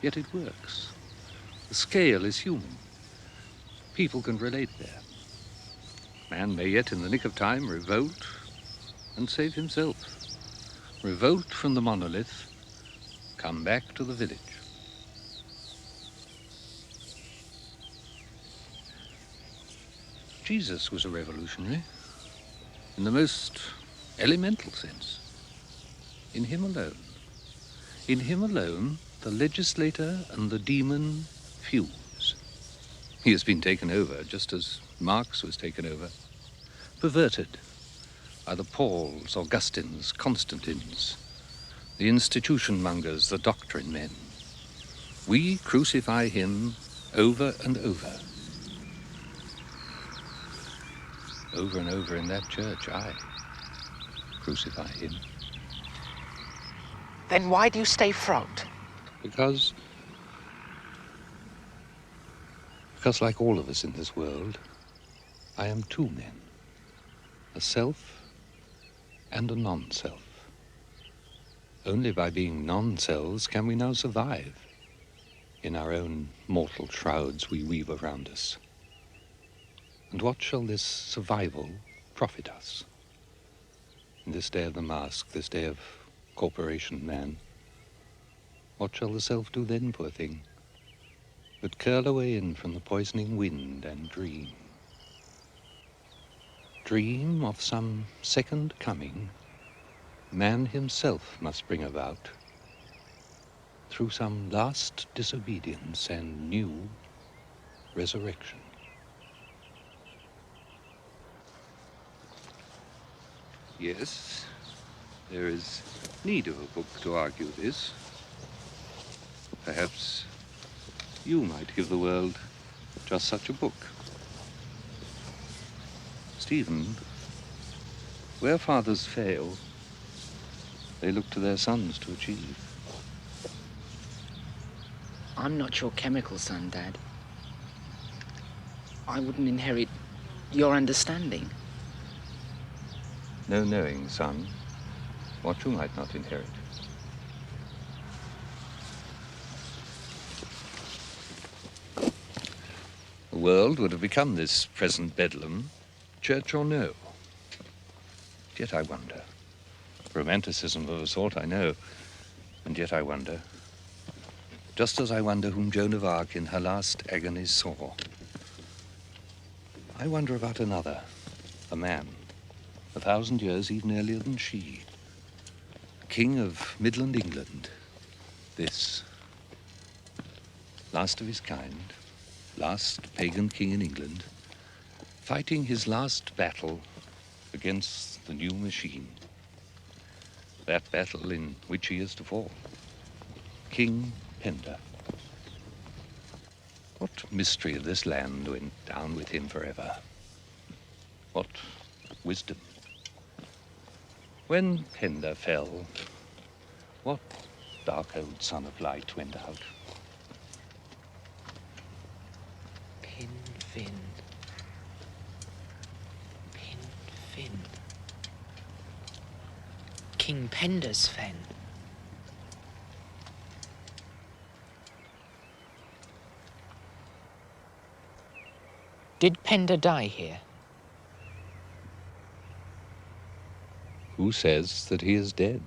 Yet it works. The scale is human. People can relate there. Man may yet in the nick of time revolt and save himself. Revolt from the monolith, come back to the village. Jesus was a revolutionary in the most elemental sense. In him alone. In him alone, the legislator and the demon fuse. He has been taken over, just as Marx was taken over, perverted by the Pauls, Augustines, Constantines, the institution mongers, the doctrine men. We crucify him over and over. Over and over in that church, I crucify him. Then why do you stay front? Because like all of us in this world, I am two men, a self and a non-self. Only by being non-selves can we now survive in our own mortal shrouds we weave around us. And what shall this survival profit us? In this day of the mask, this day of corporation man, what shall the self do then, poor thing, but curl away in from the poisoning wind and dream? Dream of some second coming man himself must bring about through some last disobedience and new resurrection. Yes, there is need of a book to argue this. Perhaps you might give the world just such a book. Stephen, where fathers fail, they look to their sons to achieve. I'm not your chemical son, Dad. I wouldn't inherit your understanding. No knowing, son, what you might not inherit. The world would have become this present bedlam, church or no. Yet I wonder. Romanticism of a sort, I know, and yet I wonder. Just as I wonder whom Joan of Arc in her last agonies saw. I wonder about another, a man, 1,000 years even earlier than she. King of Midland England. This, last of his kind, last pagan king in England, fighting his last battle against the new machine. That battle in which he is to fall. King Penda. What mystery of this land went down with him forever? What wisdom? When Penda fell, what dark old son of light went out? Pin, fin. Pin, fin. King Penda's fen. Did Penda die here? Who says that he is dead?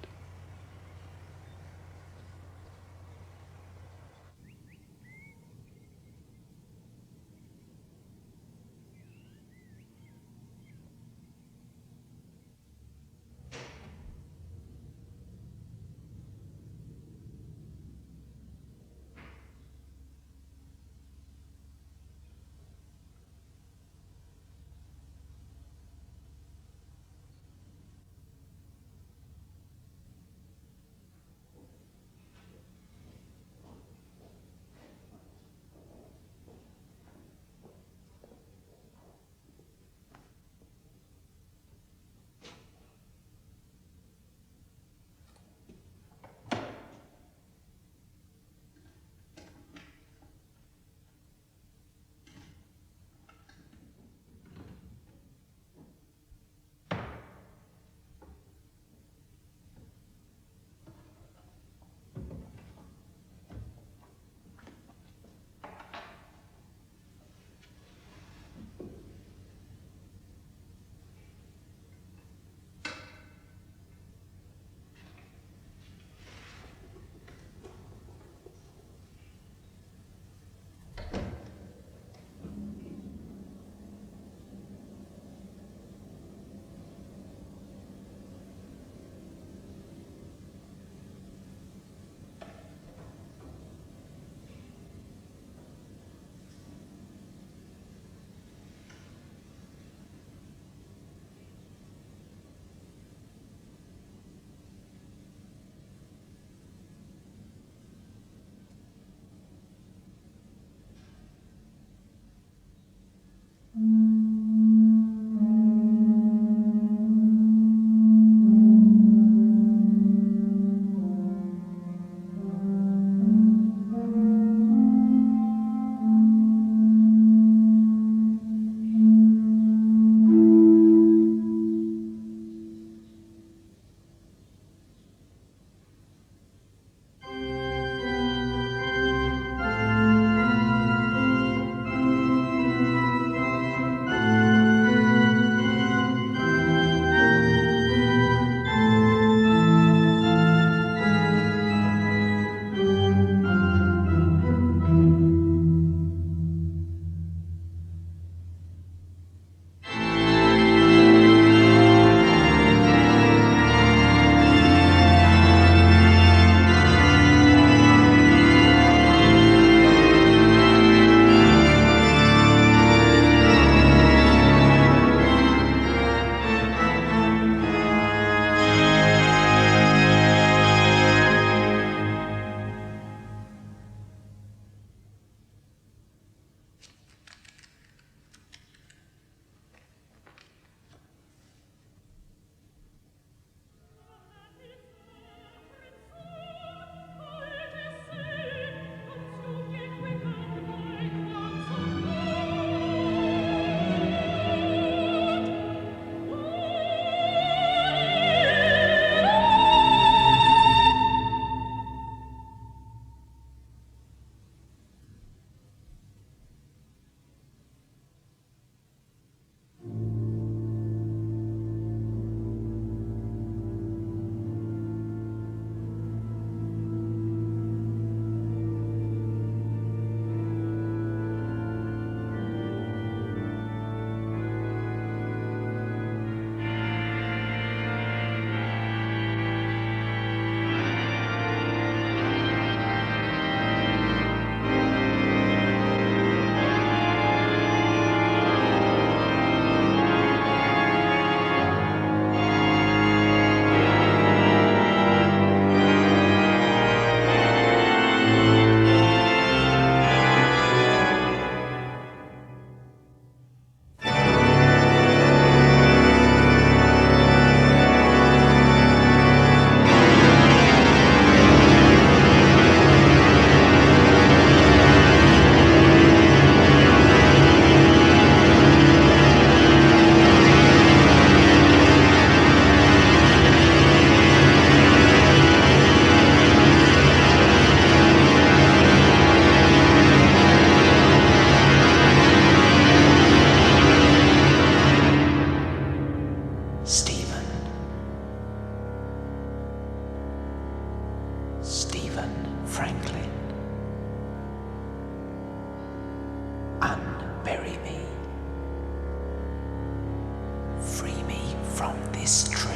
history.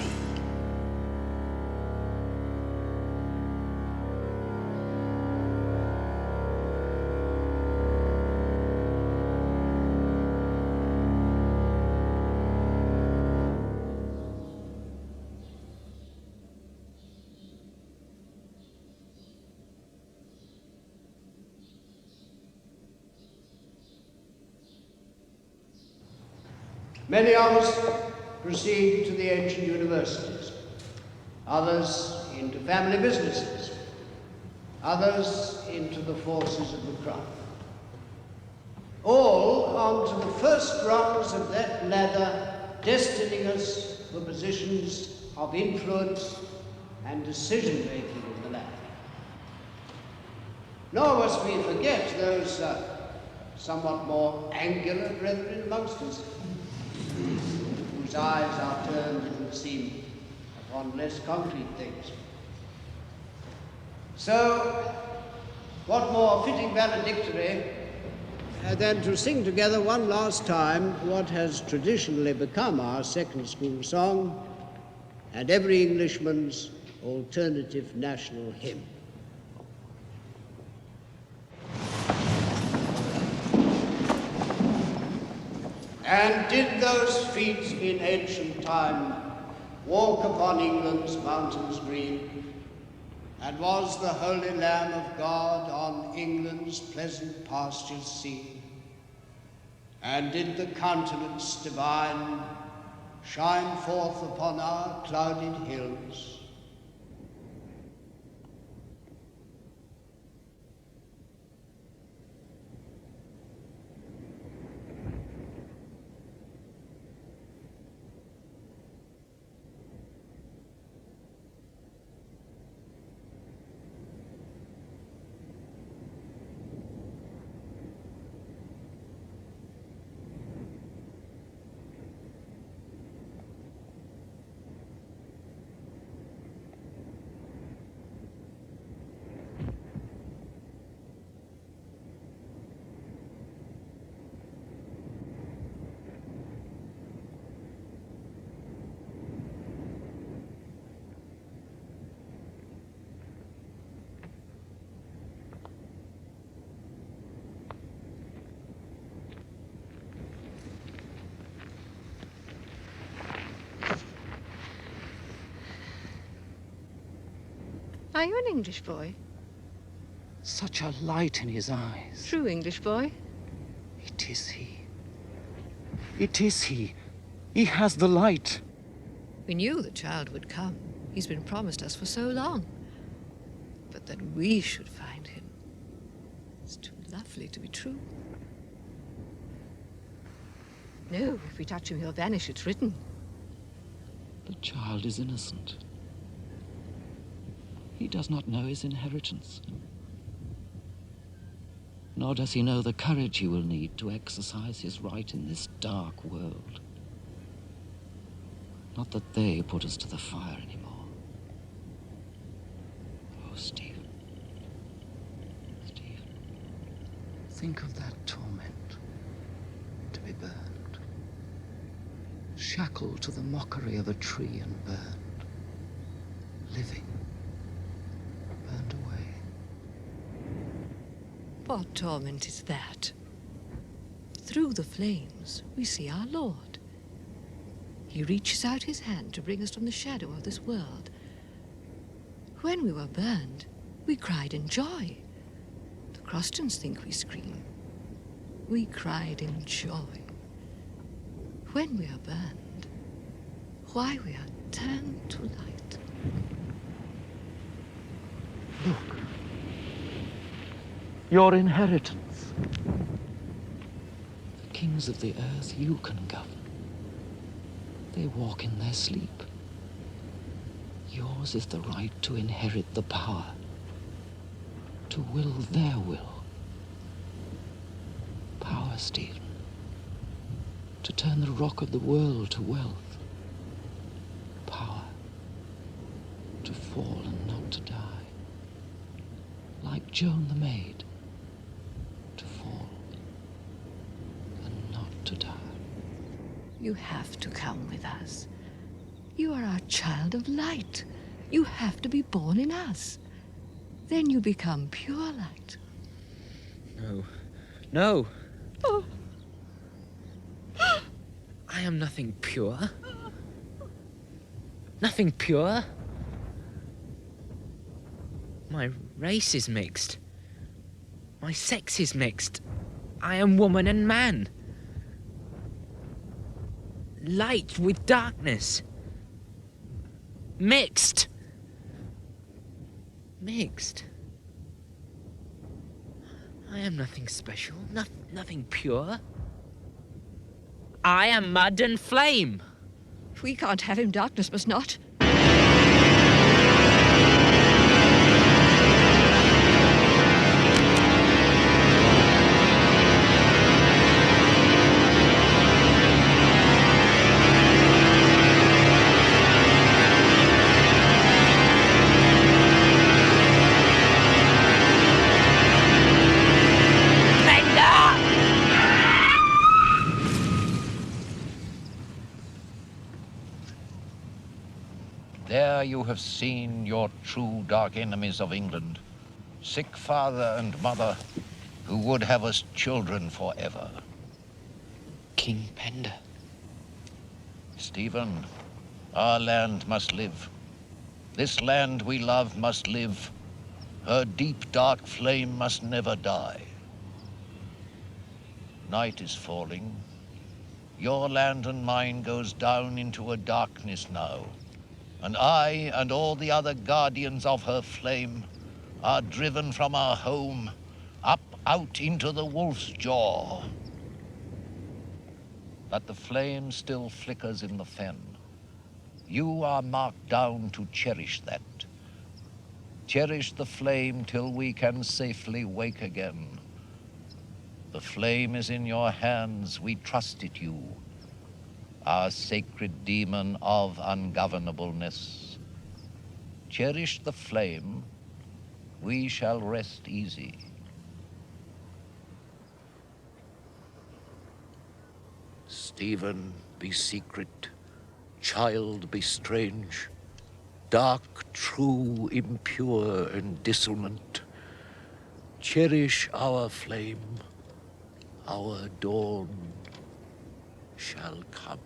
Many of us proceed to the ancient universities, others into family businesses, others into the forces of the crown. All onto the first rungs of that ladder, destining us for positions of influence and decision-making in the land. Nor must we forget those somewhat more angular brethren amongst us, whose eyes are turned, it would seem, upon less concrete things. So, what more fitting valedictory than to sing together one last time what has traditionally become our second school song and every Englishman's alternative national hymn. And did those feet in ancient time walk upon England's mountains green? And was the Holy Lamb of God on England's pleasant pastures seen? And did the countenance divine shine forth upon our clouded hills? Are you an English boy? Such a light in his eyes. True English boy? It is he. It is he. He has the light. We knew the child would come. He's been promised us for so long. But that we should find him. It's too lovely to be true. No, if we touch him, he'll vanish. It's written. The child is innocent. He does not know his inheritance. Nor does he know the courage he will need to exercise his right in this dark world. Not that they put us to the fire anymore. Oh, Stephen. Stephen. Think of that torment. To be burned. Shackled to the mockery of a tree and burned. Living. Burned away. What torment is that? Through the flames, we see our Lord. He reaches out his hand to bring us from the shadow of this world. When we were burned, we cried in joy. The Crostons think we scream. We cried in joy. When we are burned, why we are turned to light. Look. Your inheritance. The kings of the earth you can govern. They walk in their sleep. Yours is the right to inherit the power. To will their will. Power, Stephen. To turn the rock of the world to wealth. Power. To fall and not to die. Like Joan the maid. To fall and not to die. You have to come with us. You are our child of light. You have to be born in us. Then you become pure light. No. No! Oh. I am nothing pure. Nothing pure. My race is mixed. My sex is mixed. I am woman and man. Light with darkness. Mixed. Mixed. I am nothing special, nothing pure. I am mud and flame. We can't have him. Darkness must not. There you have seen your true dark enemies of England, sick father and mother, who would have us children forever. King Penda. Stephen, our land must live. This land we love must live. Her deep dark flame must never die. Night is falling. Your land and mine goes down into a darkness now. And I and all the other guardians of her flame are driven from our home up out into the wolf's jaw. But the flame still flickers in the fen. You are marked down to cherish that. Cherish the flame till we can safely wake again. The flame is in your hands, we trust it you. Our sacred demon of ungovernableness. Cherish the flame, we shall rest easy. Stephen, be secret. Child, be strange. Dark, true, impure, and dissonant. Cherish our flame. Our dawn shall come.